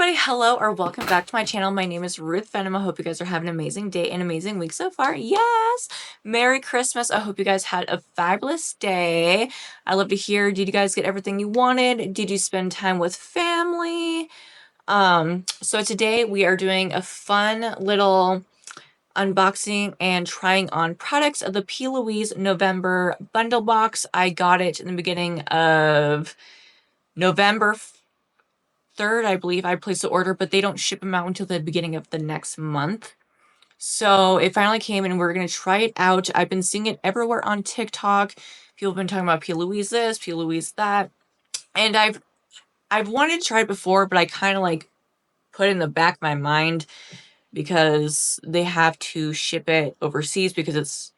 everybody, hello or welcome back to my channel. My name is Ruth Venom. I hope you guys are having an amazing day and amazing week so far. Yes! Merry Christmas. I hope you guys had a fabulous day. I love to hear, did you guys get everything you wanted? Did you spend time with family? So today we are doing a fun little unboxing and trying on products of the P.Louise November bundle box. I got it in the beginning of November 3rd, I believe. I placed the order, but they don't ship them out until the beginning of the next month. So it finally came and we're going to try it out. I've been seeing it everywhere on TikTok. People have been talking about P.Louise this, P.Louise that. And I've wanted to try it before, but I kind of like put it in the back of my mind because they have to ship it overseas because it's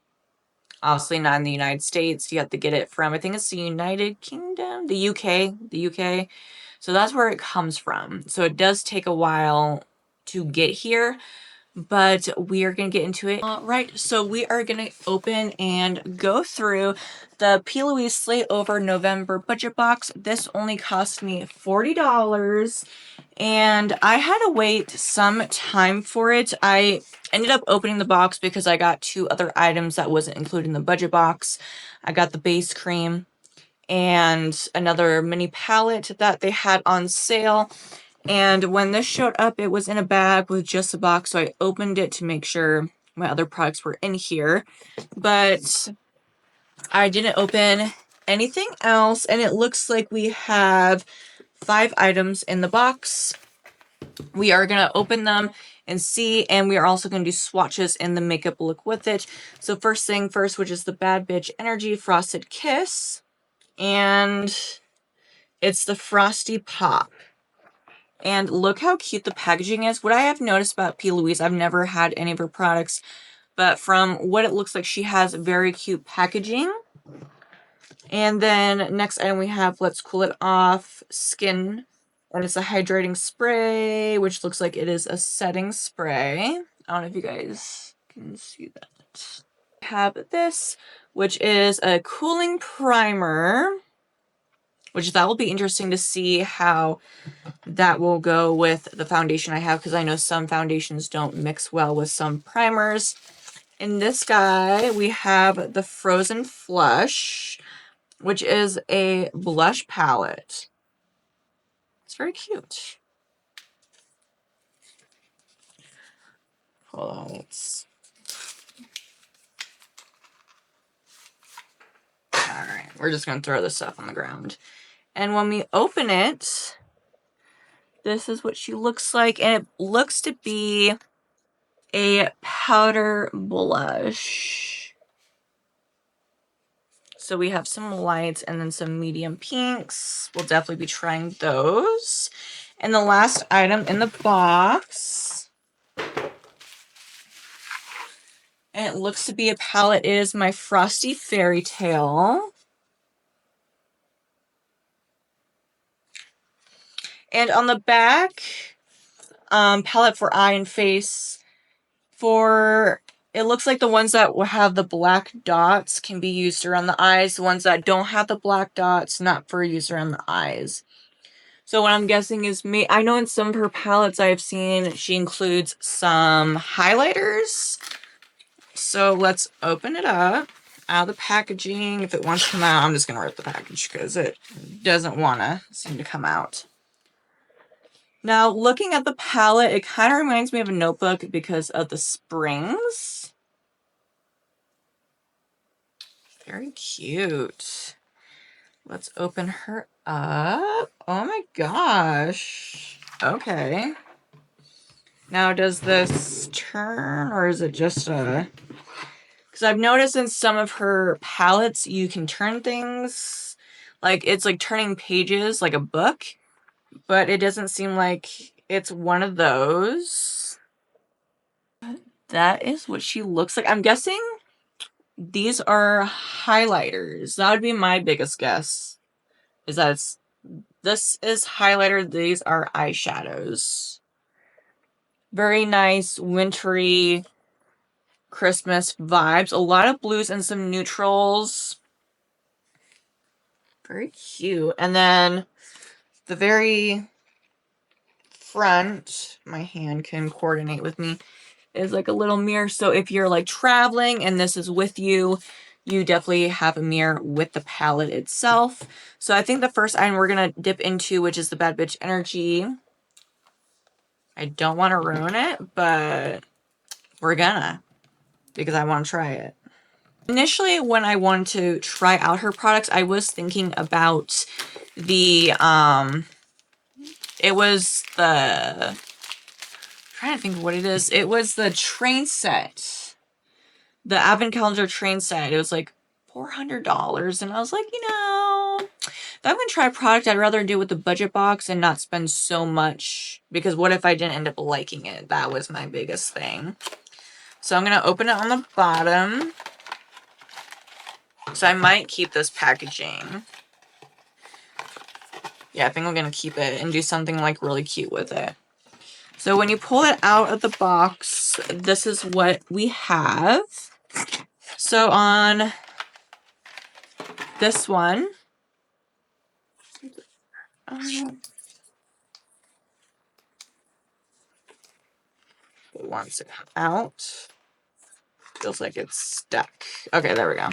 obviously not in the United States. You have to get it from, I think it's the United Kingdom, the UK. So that's where it comes from. So it does take a while to get here, but we are going to get into it. Right, so we are going to open and go through the P.Louise Slay Over November budget box. This only cost me $40, and I had to wait some time for it. I ended up opening the box because I got two other items that wasn't included in the budget box. I got the base cream and another mini palette that they had on sale. And when this showed up, it was in a bag with just a box, so I opened it to make sure my other products were in here. But I didn't open anything else, and it looks like we have 5 items in the box. We are going to open them and see, and we are also going to do swatches in the makeup look with it. So first thing first, which is the Bad Bitch Energy Frosted Kiss. And it's the Frosty Pop. And look how cute the packaging is. What I have noticed about P.Louise, I've never had any of her products, but from what it looks like, she has very cute packaging. And then next item we have Let's Cool It Off Skin. And it's a hydrating spray, which looks like it is a setting spray. I don't know if you guys can see that. We have this, which is a cooling primer, which that will be interesting to see how that will go with the foundation I have, because I know some foundations don't mix well with some primers. In this guy, we have the Frozen Flush, which is a blush palette. It's very cute. Hold on, let's... Alright, we're just going to throw this stuff on the ground. And when we open it, this is what she looks like, and it looks to be a powder blush. So we have some lights and then some medium pinks. We'll definitely be trying those. And the last item in the box, and it looks to be a palette, is my Frosty Fairy Tale. And on the back, palette for eye and face. It looks like the ones that will have the black dots can be used around the eyes. The ones that don't have the black dots, not for use around the eyes. So what I'm guessing is, I know in some of her palettes I've seen she includes some highlighters. So let's open it up out of the packaging. If it wants to come out, I'm just going to rip the package because it doesn't want to seem to come out. Now, looking at the palette, it kind of reminds me of a notebook because of the springs. Very cute. Let's open her up. Oh my gosh. Okay. Now, does this turn, or is it just a... Because I've noticed in some of her palettes, you can turn things. Like, it's like turning pages, like a book. But it doesn't seem like it's one of those. That is what she looks like. I'm guessing these are highlighters. That would be my biggest guess. Is that this is highlighter, these are eyeshadows. Very nice wintry Christmas vibes. A lot of blues and some neutrals. Very cute. And then the very front, my hand can coordinate with me, is like a little mirror. So if you're like traveling and this is with you, you definitely have a mirror with the palette itself. So I think the first item we're going to dip into, which is the Bad Bitch Energy. I don't want to ruin it, but we're gonna, because I want to try it. Initially, when I wanted to try out her products, I was thinking about the, it was the, I'm trying to think of what it is. It was the train set. The Advent Calendar train set. It was like $400. And I was like, you know, if I'm going to try a product, I'd rather do it with the budget box and not spend so much. Because what if I didn't end up liking it? That was my biggest thing. So I'm going to open it on the bottom. So I might keep this packaging. Yeah, I think I'm going to keep it and do something like really cute with it. So when you pull it out of the box, this is what we have. So on this one, it wants to come out. Feels like it's stuck. Okay, there we go.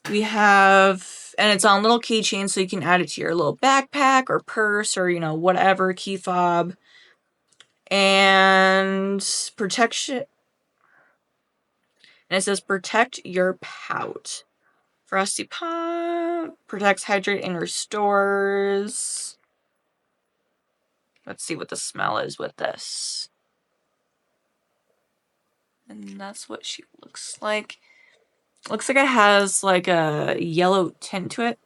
We have, and it's on little keychains, so you can add it to your little backpack or purse or, you know, whatever, key fob. And protection. And it says protect your pout. Frosty Pop protects, hydrates, and restores. Let's see what the smell is with this. And that's what she looks like. Looks like it has like a yellow tint to it.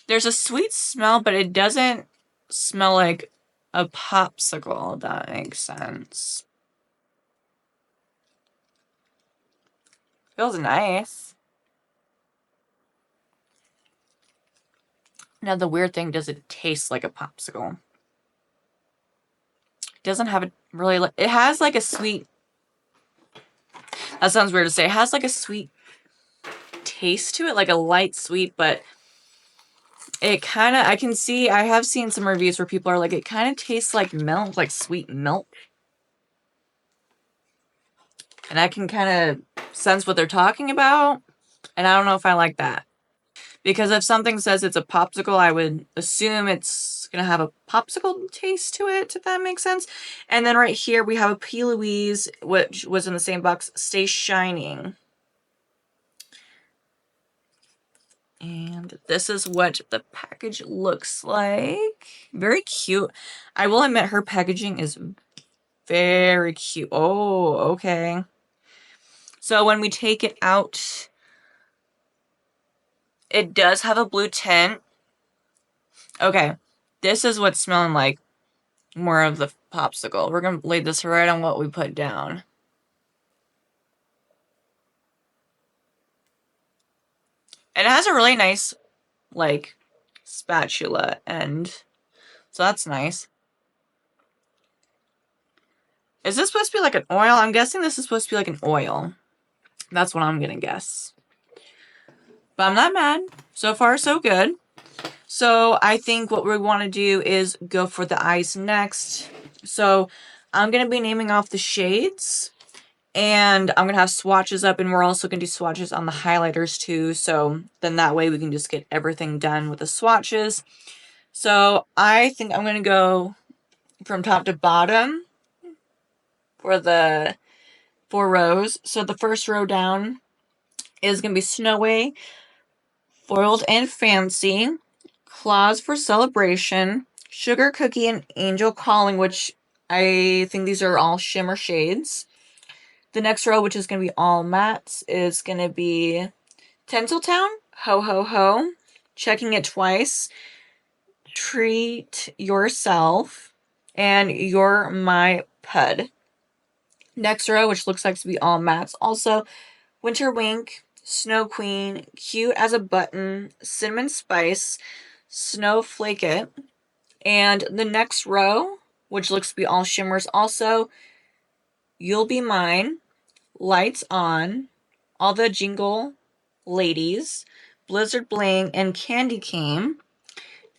There's a sweet smell, but it doesn't smell like a popsicle, if that makes sense. Feels nice. Now the weird thing, does it taste like a popsicle? It doesn't have a really, it has like a sweet, that sounds weird to say, it has like a sweet taste to it, like a light sweet, but it kind of, I have seen some reviews where people are like, it kind of tastes like milk, like sweet milk. And I can kind of sense what they're talking about, and I don't know if I like that. Because if something says it's a popsicle, I would assume it's going to have a popsicle taste to it, if that makes sense. And then right here, we have a P.Louise, which was in the same box, Stay Shining. And this is what the package looks like. Very cute. I will admit her packaging is very cute. Oh, okay. So when we take it out, it does have a blue tint. Okay, this is what's smelling like more of the popsicle. We're going to lay this right on what we put down. And it has a really nice, like, spatula end. So that's nice. Is this supposed to be like an oil? I'm guessing this is supposed to be like an oil. That's what I'm going to guess. But I'm not mad. So far, so good. So I think what we want to do is go for the eyes next. So I'm going to be naming off the shades. And I'm going to have swatches up. And we're also going to do swatches on the highlighters too. So then that way we can just get everything done with the swatches. So I think I'm going to go from top to bottom for the 4 rows. So the first row down is going to be Snowy, Foiled and Fancy, Claws for Celebration, Sugar Cookie, and Angel Calling, which I think these are all shimmer shades. The next row, which is going to be all mattes, is going to be Tinseltown, Ho Ho Ho, Checking It Twice, Treat Yourself, and You're My Pud. Next row, which looks like to be all mattes, also Winter Wink, Snow Queen, Cute as a Button, Cinnamon Spice, Snowflake It. And the next row, which looks to be all shimmers, also You'll Be Mine, Lights On, All the Jingle Ladies, Blizzard Bling, and Candy Cane.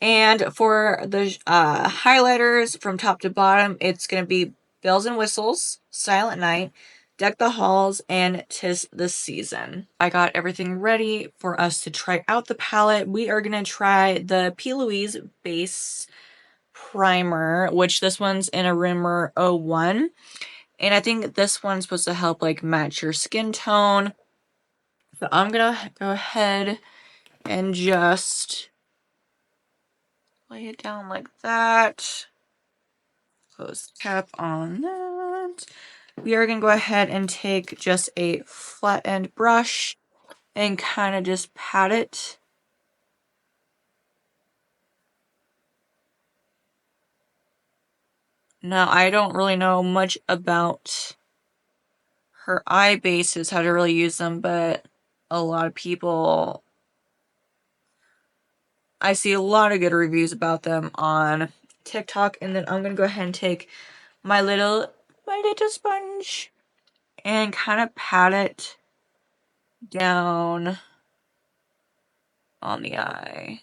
And for the highlighters from top to bottom, it's going to be Bells and Whistles, Silent Night, Deck the Halls, and 'Tis the Season. I got everything ready for us to try out the palette. We are going to try the P.Louise Base Primer, which this one's in a Rimmer 01. And I think this one's supposed to help like match your skin tone. So I'm going to go ahead and just lay it down like that. Close the cap on that. We are going to go ahead and take just a flat end brush and kind of just pat it. Now, I don't really know much about her eye bases, how to really use them, but a lot of people, I see a lot of good reviews about them on TikTok. And then I'm going to go ahead and take my little sponge and kind of pat it down on the eye.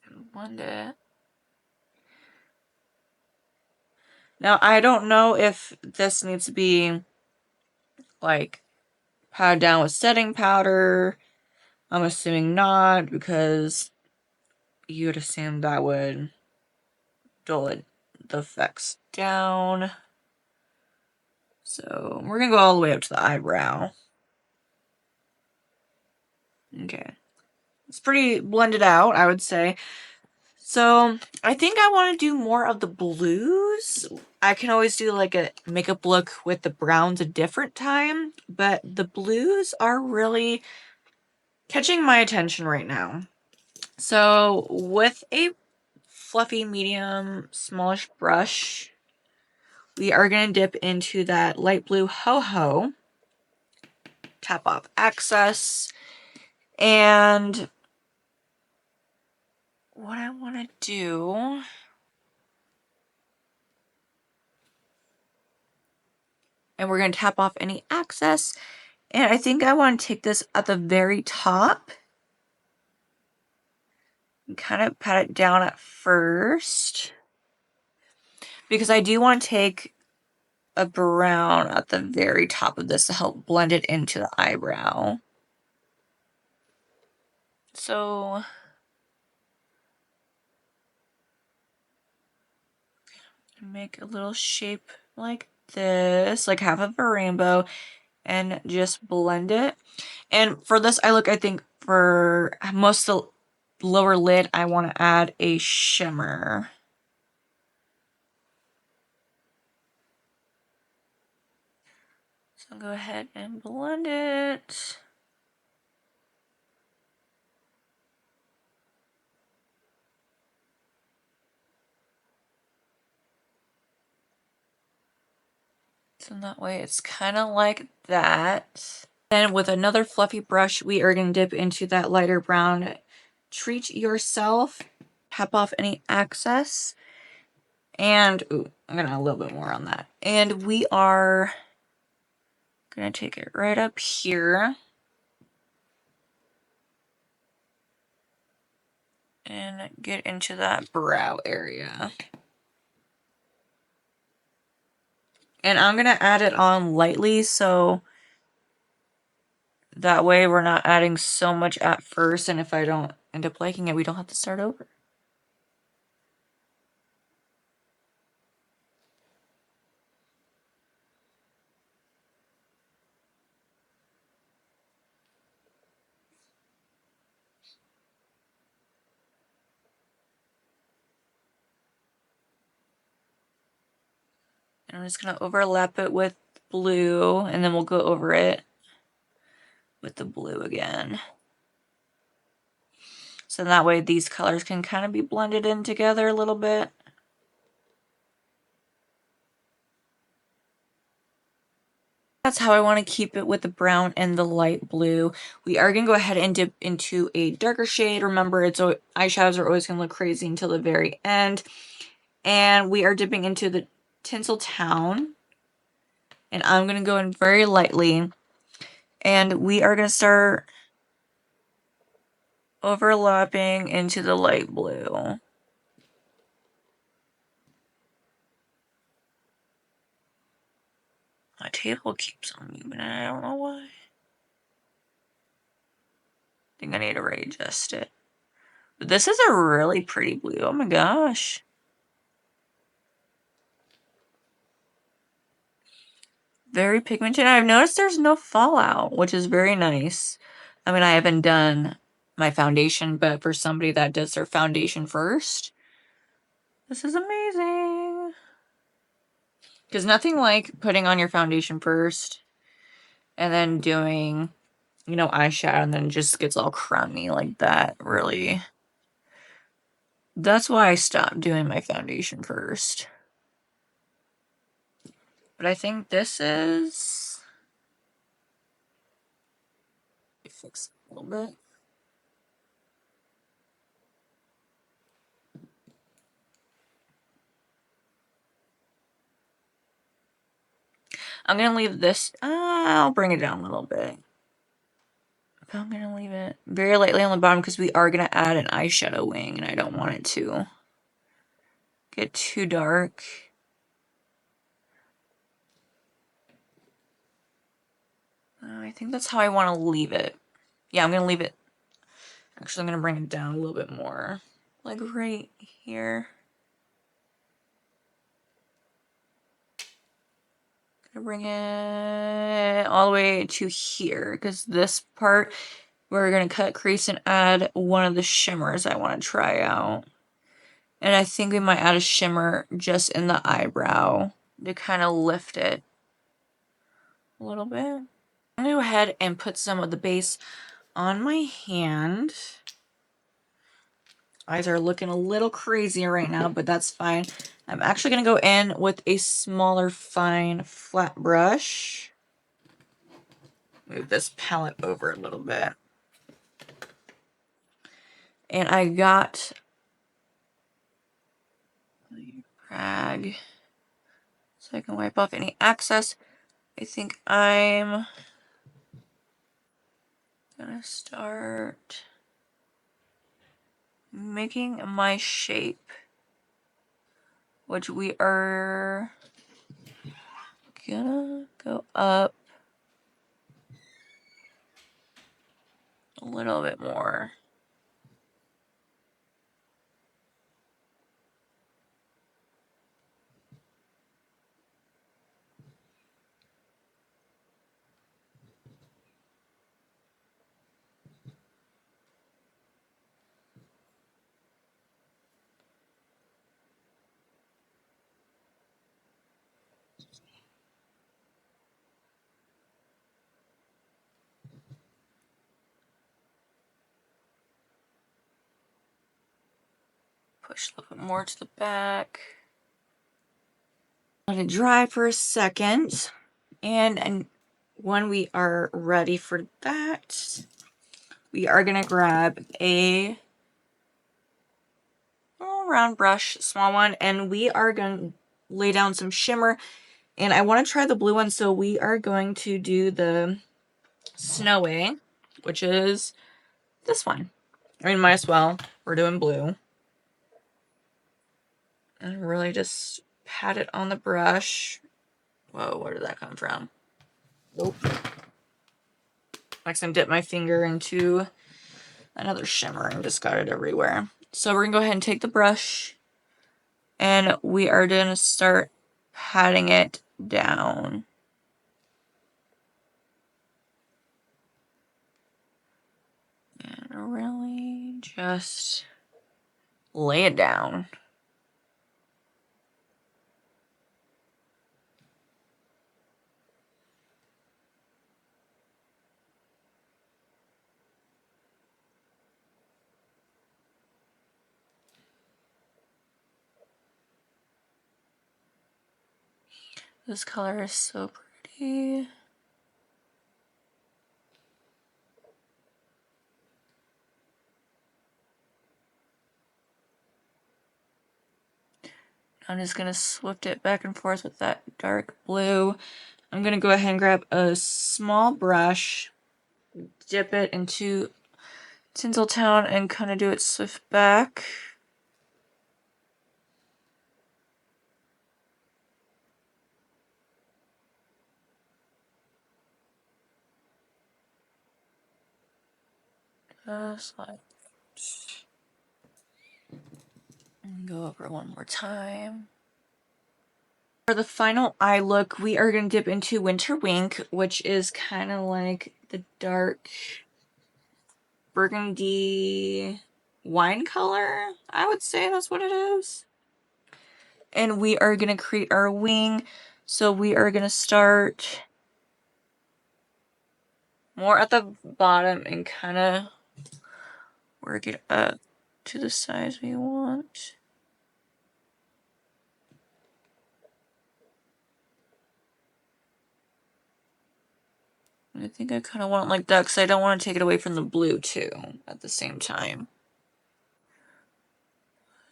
And blend it. Now, I don't know if this needs to be, like, patted down with setting powder. I'm assuming not, because you would assume that would dull the effects down. So, we're going to go all the way up to the eyebrow. Okay. It's pretty blended out, I would say. So, I think I want to do more of the blues. I can always do like a makeup look with the browns a different time, but the blues are really catching my attention right now. So, with a fluffy, medium, smallish brush, we are going to dip into that light blue Ho-Ho, tap off excess, and what I want to do, and we're going to tap off any excess, and I think I want to take this at the very top and kind of pat it down at first, because I do want to take a brown at the very top of this to help blend it into the eyebrow. So make a little shape like this, like half of a rainbow, and just blend it. And for this eye look, I think for most of the lower lid, I want to add a shimmer. So go ahead and blend it. So that way it's kind of like that. Then with another fluffy brush, we are going to dip into that lighter brown. Treat yourself. Tap off any excess. And, ooh, I'm going to add a little bit more on that. And we are going to take it right up here. And get into that brow area. And I'm going to add it on lightly, so that way we're not adding so much at first, and if I don't end up liking it, we don't have to start over. And I'm just going to overlap it with blue, and then we'll go over it with the blue again. So that way these colors can kind of be blended in together a little bit. That's how I want to keep it with the brown and the light blue. We are going to go ahead and dip into a darker shade. Remember, eyeshadows are always going to look crazy until the very end. And we are dipping into the Tinseltown. And I'm going to go in very lightly. And we are going to start overlapping into the light blue. My table keeps on moving, and I don't know why. I think I need to readjust it. But this is a really pretty blue. Oh my gosh. Very pigmented. I've noticed there's no fallout, which is very nice. I mean, I haven't done my foundation, but for somebody that does their foundation first, this is amazing. Because nothing like putting on your foundation first and then doing, you know, eyeshadow and then it just gets all crummy like that, really. That's why I stopped doing my foundation first. But I think this is... Let me fix it a little bit. I'm going to leave this... I'll bring it down a little bit. But I'm going to leave it very lightly on the bottom because we are going to add an eyeshadow wing and I don't want it to get too dark. I think that's how I want to leave it. Yeah, I'm going to leave it. Actually, I'm going to bring it down a little bit more. Like right here. I'm going to bring it all the way to here. Because this part, we're going to cut crease and add one of the shimmers I want to try out. And I think we might add a shimmer just in the eyebrow to kind of lift it a little bit. I'm going to go ahead and put some of the base on my hand. Eyes are looking a little crazy right now, but that's fine. I'm actually going to go in with a smaller, fine, flat brush. Move this palette over a little bit. And I got the rag so I can wipe off any excess. I think I'm gonna start making my shape, which we are gonna go up a little bit more. Push a little bit more to the back. Let it dry for a second. And when we are ready for that, we are going to grab a round brush, small one, and we are going to lay down some shimmer. And I want to try the blue one, so we are going to do the Snowy, which is this one. I mean, might as well. We're doing blue. And really just pat it on the brush. Whoa, where did that come from? Nope. Next time, dip my finger into another shimmer and just got it everywhere. So we're going to go ahead and take the brush and we are going to start patting it down. And really just lay it down. This color is so pretty. I'm just going to swift it back and forth with that dark blue. I'm going to go ahead and grab a small brush dip it into Tinseltown and kind of do it swift back. Just like that. And go over one more time. For the final eye look, we are going to dip into Winter Wink, which is kind of like the dark burgundy wine color. I would say that's what it is. And we are going to create our wing. So we are going to start more at the bottom and kind of work it up to the size we want. I think I kind of want it like that because I don't want to take it away from the blue too at the same time.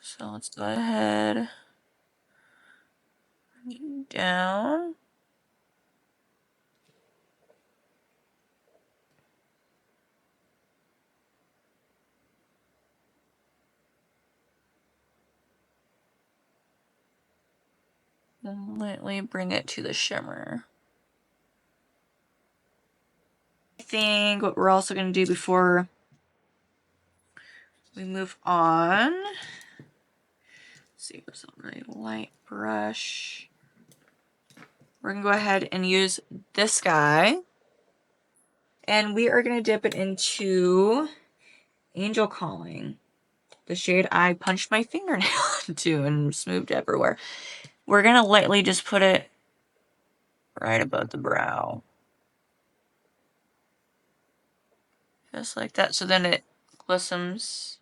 So let's go ahead. Down. Then lightly bring it to the shimmer. I think what we're also going to do before we move on, let's see, what's a really light brush. We're going to go ahead and use this guy. And we are going to dip it into Angel Calling, the shade I punched my fingernail into and smoothed everywhere. We're going to lightly just put it right above the brow. Just like that. So then it glistens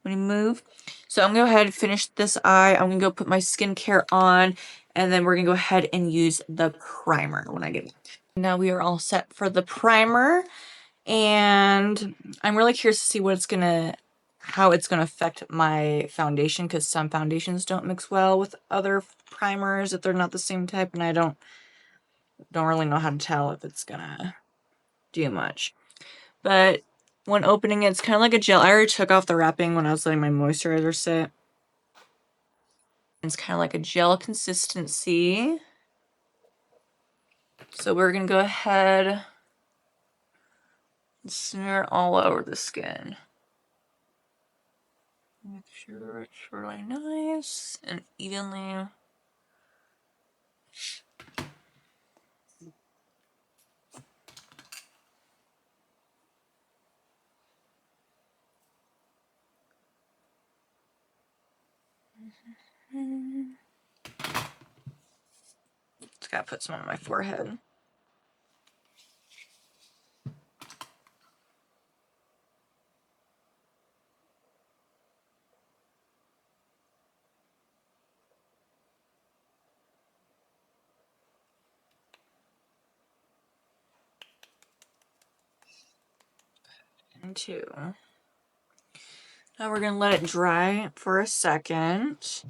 when you move. So I'm going to go ahead and finish this eye. I'm going to go put my skincare on. And then we're going to go ahead and use the primer when I get it. Now we are all set for the primer. And I'm really curious to see what it's going to, how it's going to affect my foundation. Because some foundations don't mix well with other primers if they're not the same type. And I don't really know how to tell if it's going to do much. But when opening it, it's kind of like a gel. I already took off the wrapping when I was letting my moisturizer sit. It's kind of like a gel consistency. So we're going to go ahead and smear it all over the skin. Make sure it's really nice and evenly. Just gotta put some on my forehead. And two. Now we're gonna let it dry for a second.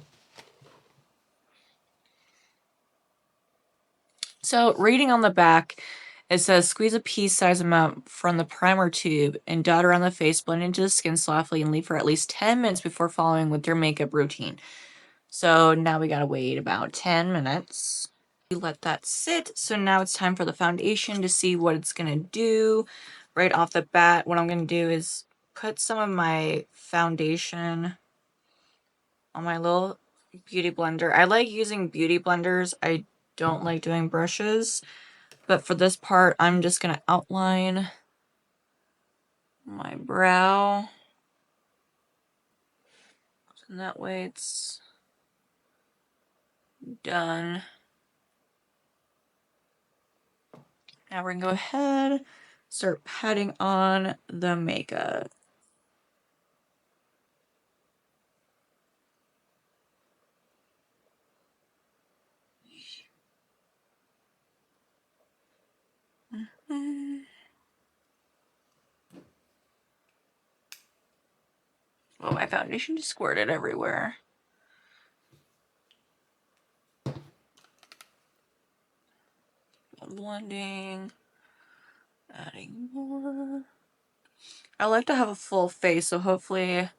So reading on the back, it says squeeze a pea-sized amount from the primer tube and dot around the face, blend into the skin softly, and leave for at least 10 minutes before following with your makeup routine. So now we gotta wait about 10 minutes. We let that sit. So now it's time for the foundation to see what it's gonna do. Right off the bat, what I'm gonna do is put some of my foundation on my little beauty blender. I like using beauty blenders. I don't like doing brushes. But for this part, I'm just going to outline my brow. And that way it's done. Now we're going to go ahead, start patting on the makeup. Oh, my foundation just squirted everywhere. Blending. Adding more. I like to have a full face, so hopefully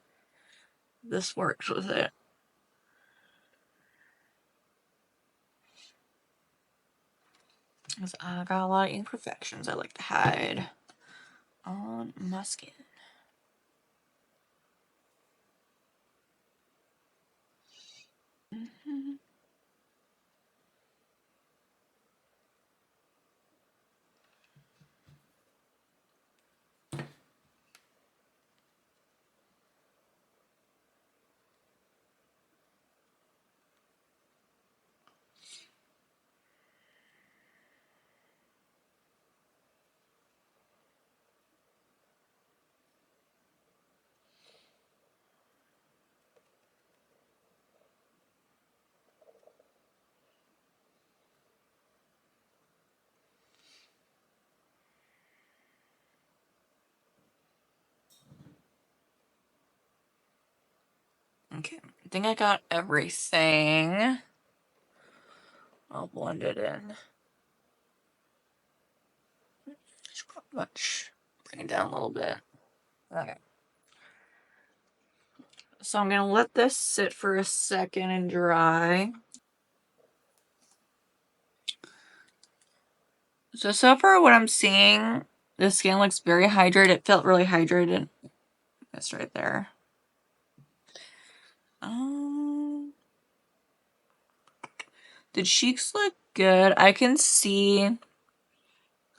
this works with it. Because I got a lot of imperfections I like to hide on my skin. Okay, I think I got everything. I'll blend it in. Much. Bring it down a little bit. Okay. So I'm gonna let this sit for a second and dry. So far what I'm seeing, the skin looks very hydrated. It felt really hydrated. That's right there. The cheeks look good. I can see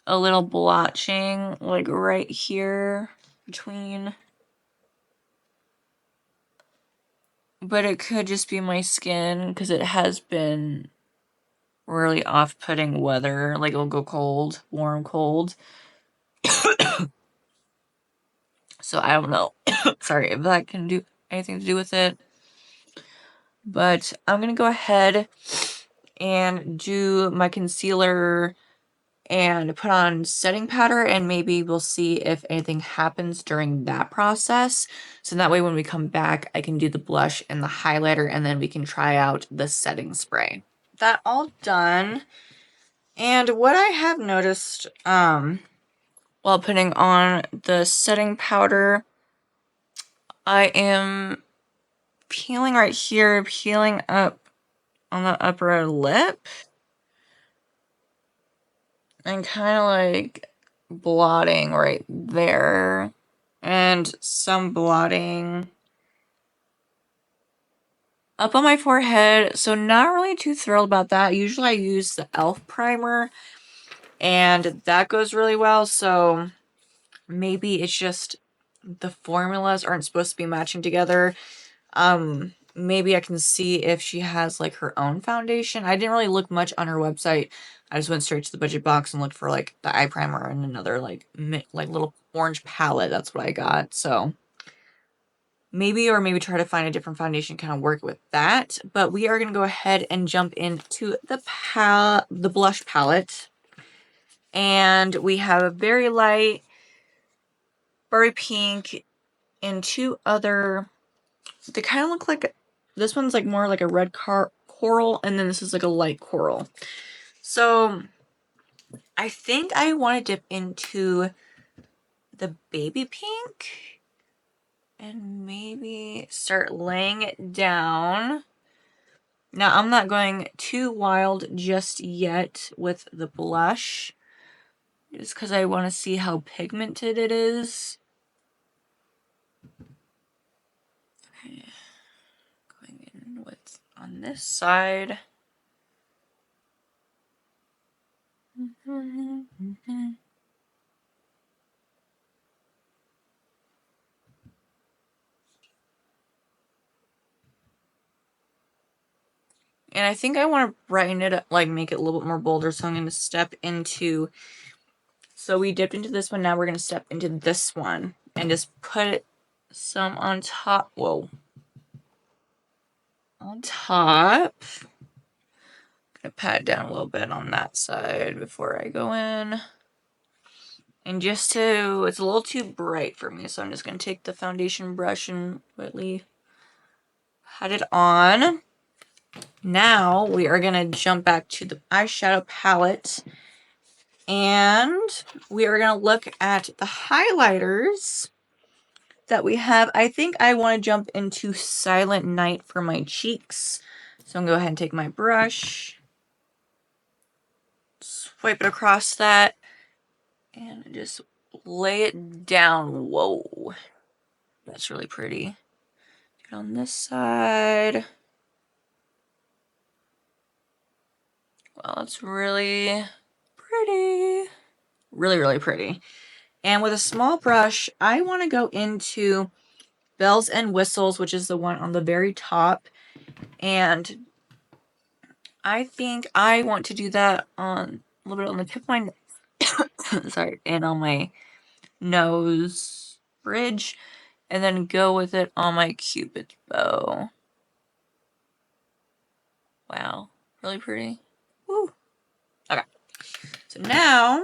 a little blotching, like right here between. But it could just be my skin, because it has been really off-putting weather. Like, it'll go cold, warm, cold. So I don't know. Sorry if that can do anything to do with it. But I'm gonna go ahead and do my concealer and put on setting powder, and maybe we'll see if anything happens during that process. So that way when we come back, I can do the blush and the highlighter, and then we can try out the setting spray. That all done. And what I have noticed while putting on the setting powder, I am peeling right here, peeling up on the upper lip, and kind of like blotting right there, and some blotting up on my forehead. So not really too thrilled about that. Usually I use the e.l.f. primer, and that goes really well. So maybe it's just the formulas aren't supposed to be matching together. Maybe I can see if she has like her own foundation. I didn't really look much on her website. I just went straight to the budget box and looked for like the eye primer and another like little orange palette. That's what I got. So maybe try to find a different foundation, kind of work with that. But we are going to go ahead and jump into the blush palette. And we have a very light berry pink and two other, they kind of look like, this one's like more like a red coral, and then this is like a light coral. So I think I want to dip into the baby pink and maybe start laying it down. Now I'm not going too wild just yet with the blush, just because I want to see how pigmented it is. Okay. Going in with on this side. And I think I want to brighten it up, like make it a little bit more bolder. So I'm going to step into, so we dipped into this one. Now we're going to step into this one and just put some on top. Whoa. On top. I'm going to pat it down a little bit on that side before I go in. And just to, it's a little too bright for me. So I'm just going to take the foundation brush and lightly pat it on. Now we are going to jump back to the eyeshadow palette. And we are going to look at the highlighters that we have. I think I want to jump into Silent Night for my cheeks. So I'm going to go ahead and take my brush, swipe it across that, and just lay it down. Whoa, that's really pretty. Get on this side. Well, it's really pretty. Really, really pretty. And with a small brush, I want to go into Bells and Whistles, which is the one on the very top. And I think I want to do that on a little bit on the tip of my sorry, and on my nose bridge, and then go with it on my Cupid's bow. Wow, really pretty. Woo. Okay, so now,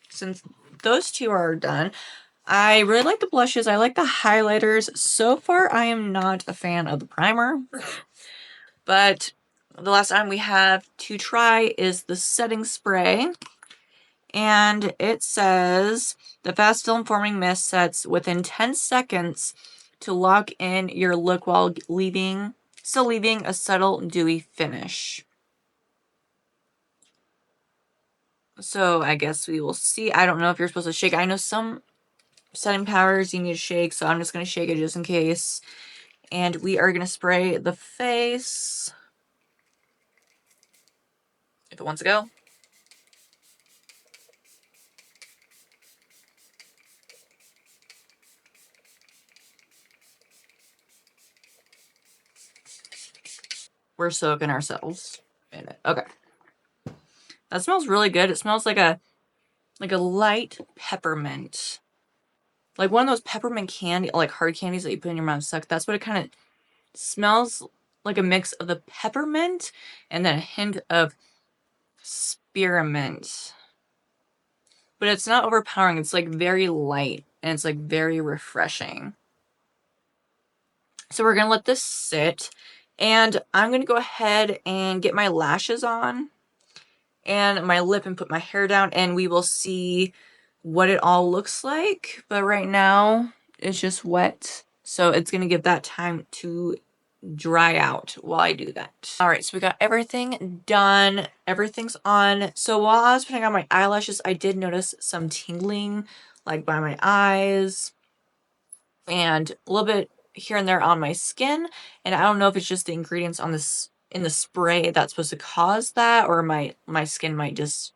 since those two are done, I really like the blushes. I like the highlighters. So far, I am not a fan of the primer, but the last item we have to try is the setting spray. And it says the fast film forming mist sets within 10 seconds to lock in your look while still leaving a subtle dewy finish. So I guess we will see. I don't know if you're supposed to shake. I know some setting powders you need to shake, so I'm just going to shake it just in case. And we are going to spray the face. If it wants to go. We're soaking ourselves in it. Okay. That smells really good. It smells like a light peppermint. Like one of those peppermint candy, like hard candies that you put in your mouth and suck. That's what it kind of smells like, a mix of the peppermint and then a hint of spearmint. But it's not overpowering. It's like very light and it's like very refreshing. So we're going to let this sit, and I'm going to go ahead and get my lashes on and my lip and put my hair down, and we will see what it all looks like. But right now it's just wet, so it's going to give that time to dry out while I do that. All right, so we got everything done. Everything's on. So while I was putting on my eyelashes, I did notice some tingling like by my eyes and a little bit here and there on my skin. And I don't know if it's just the ingredients on this in the spray that's supposed to cause that, or my skin might just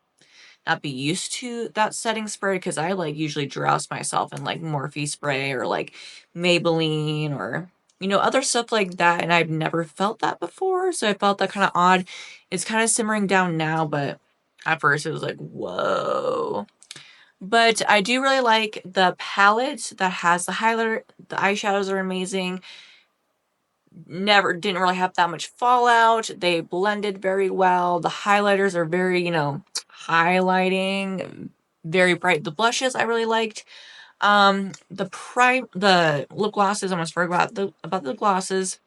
not be used to that setting spray, because I like usually douse myself in like Morphe spray or like Maybelline or other stuff like that, and I've never felt that before, so I felt that kind of odd. It's kind of simmering down now, but at first it was like, whoa. But I do really like the palette that has the highlighter. The eyeshadows are amazing. Didn't really have that much fallout. They blended very well. The highlighters are very, highlighting, very bright. The blushes I really liked. The lip glosses, I almost forgot about the glosses.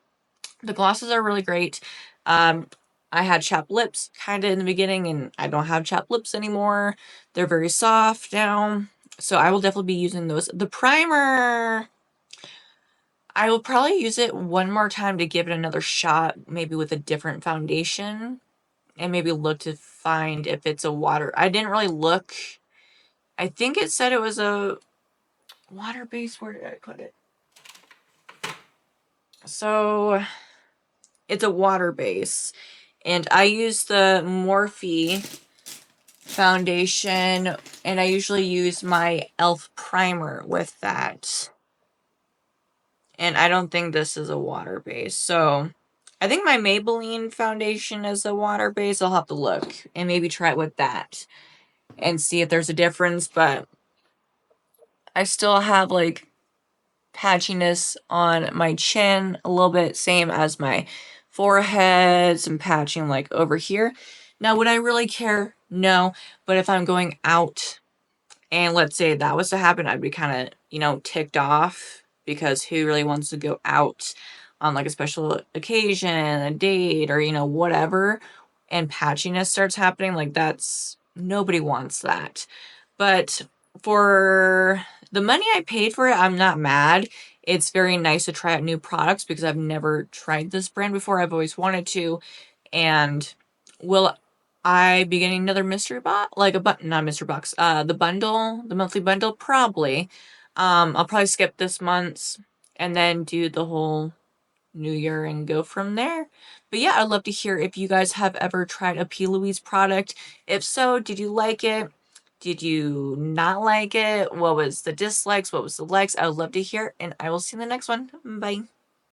The glosses are really great. I had chapped lips kind of in the beginning, and I don't have chapped lips anymore. They're very soft now, so I will definitely be using those. The primer, I will probably use it one more time to give it another shot, maybe with a different foundation, and maybe look to find if it's a water. I didn't really look. I think it said it was a water base. Where did I put it? So it's a water base, and I use the Morphe foundation, and I usually use my e.l.f. primer with that. And I don't think this is a water base. So I think my Maybelline foundation is a water base. I'll have to look and maybe try it with that and see if there's a difference. But I still have like patchiness on my chin a little bit, same as my forehead, some patching like over here. Now, would I really care? No. But if I'm going out and let's say that was to happen, I'd be kind of, ticked off, because who really wants to go out on like a special occasion, a date, or, whatever, and patchiness starts happening? Like, that's nobody wants that. But for the money I paid for it, I'm not mad. It's very nice to try out new products because I've never tried this brand before. I've always wanted to. And will I be getting another mystery box? Like not mystery box, the bundle, the monthly bundle? Probably. I'll probably skip this month's and then do the whole new year and go from there. But yeah, I'd love to hear if you guys have ever tried a P.Louise product. If so, did you like it? Did you not like it? What was the dislikes? What was the likes? I would love to hear, and I will see you in the next one. Bye.